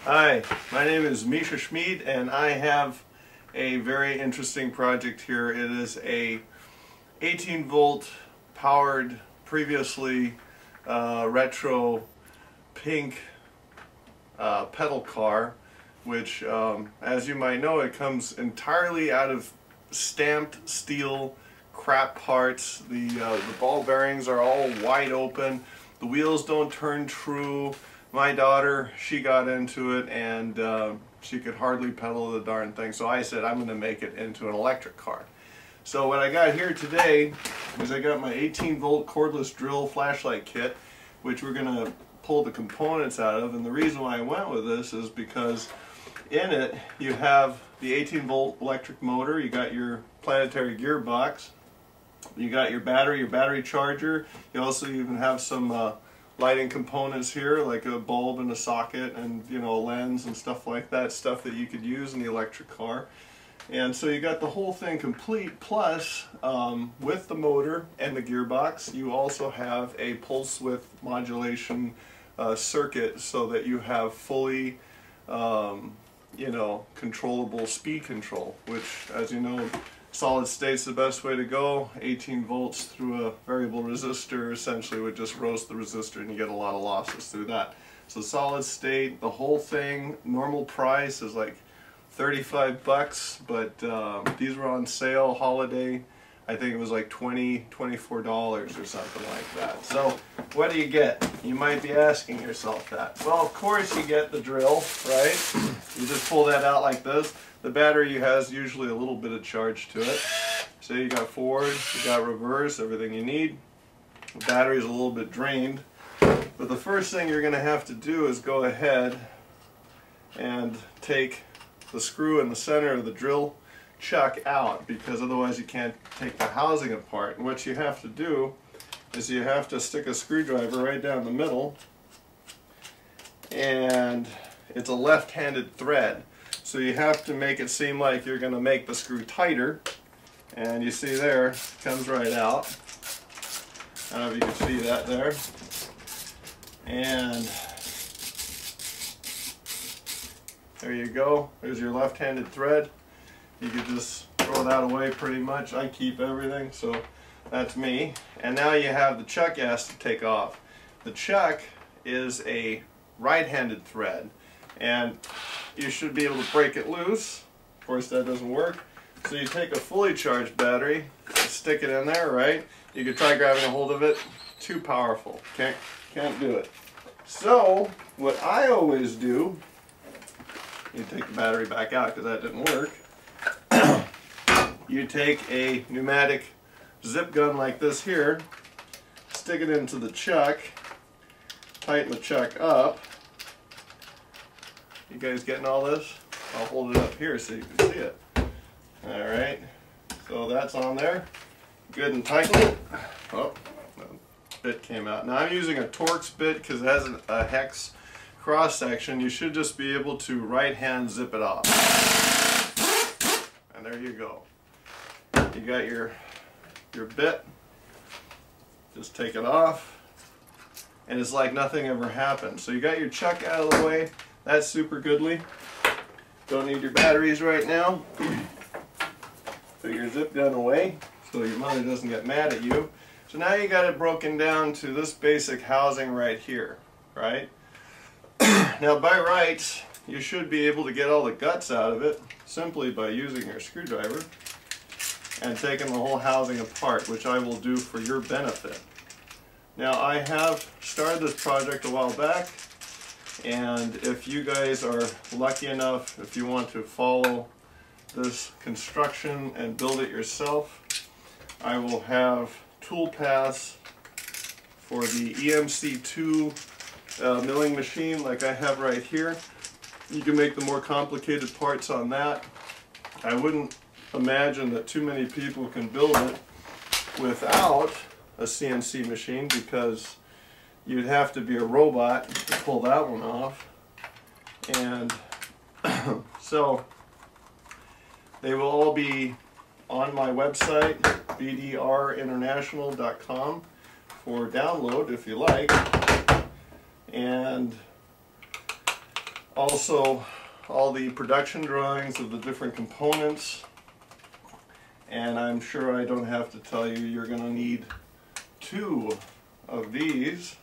Hi, my name is Misha Schmid and I have a very interesting project here. It is a 18 volt powered, previously retro pink pedal car, which as you might know, it comes entirely out of stamped steel crap parts. The ball bearings are all wide open, the wheels don't turn true. My daughter, she got into it and she could hardly pedal the darn thing, so I said I'm going to make it into an electric car. So what I got here today is I got my 18 volt cordless drill flashlight kit, which we're going to pull the components out of. And the reason why I went with this is because in it you have the 18 volt electric motor, you got your planetary gearbox, you got your battery charger, you also even have some lighting components here, like a bulb and a socket and, you know, a lens and stuff like that, stuff that you could use in the electric car. And so you got the whole thing complete, plus with the motor and the gearbox you also have a pulse width modulation circuit, so that you have fully you know, controllable speed control, which, as you know, solid state's the best way to go. 18 volts through a variable resistor essentially would just roast the resistor and you get a lot of losses through that. So solid state, the whole thing, normal price is like 35 bucks, but these were on sale, holiday. I think it was like $24 or something like that. So what do you get? You might be asking yourself that. Well, of course you get the drill, right? You just pull that out like this. The battery has usually a little bit of charge to it. So you got forward, you got reverse, everything you need. The battery is a little bit drained. But the first thing you're going to have to do is go ahead and take the screw in the center of the drill chuck out, because otherwise you can't take the housing apart. And what you have to do is you have to stick a screwdriver right down the middle, and it's a left-handed thread. So you have to make it seem like you're going to make the screw tighter, and you see there, it comes right out. I don't know if you can see that there. And there you go, there's your left-handed thread. You could just throw that away pretty much. I keep everything, so that's me. And now you have the chuck you have to take off. The chuck is a right-handed thread, and you should be able to break it loose. Of course that doesn't work. So you take a fully charged battery, stick it in there, right? You could try grabbing a hold of it. Too powerful. Can't do it. So what I always do, you take the battery back out because that didn't work. You take a pneumatic zip gun like this here, stick it into the chuck, tighten the chuck up. You guys getting all this? I'll hold it up here so you can see it. Alright, so that's on there. Good and tight. Oh, the bit came out. Now I'm using a Torx bit because it has a hex cross section. You should just be able to right hand zip it off. And there you go. You got your bit, just take it off, and it's like nothing ever happened. So you got your chuck out of the way, that's super goodly. Don't need your batteries right now. Put your zip gun away so your mother doesn't get mad at you. So now you got it broken down to this basic housing right here, right? Now by rights, you should be able to get all the guts out of it simply by using your screwdriver and taking the whole housing apart, which I will do for your benefit. Now I have started this project a while back, and if you guys are lucky enough, if you want to follow this construction and build it yourself, I will have tool paths for the EMC2 milling machine like I have right here. You can make the more complicated parts on that. I wouldn't imagine that too many people can build it without a CNC machine, because you'd have to be a robot to pull that one off. And so they will all be on my website, bdrinternational.com, for download if you like. And Also, all the production drawings of the different components. And I'm sure I don't have to tell you, you're going to need 2 of these.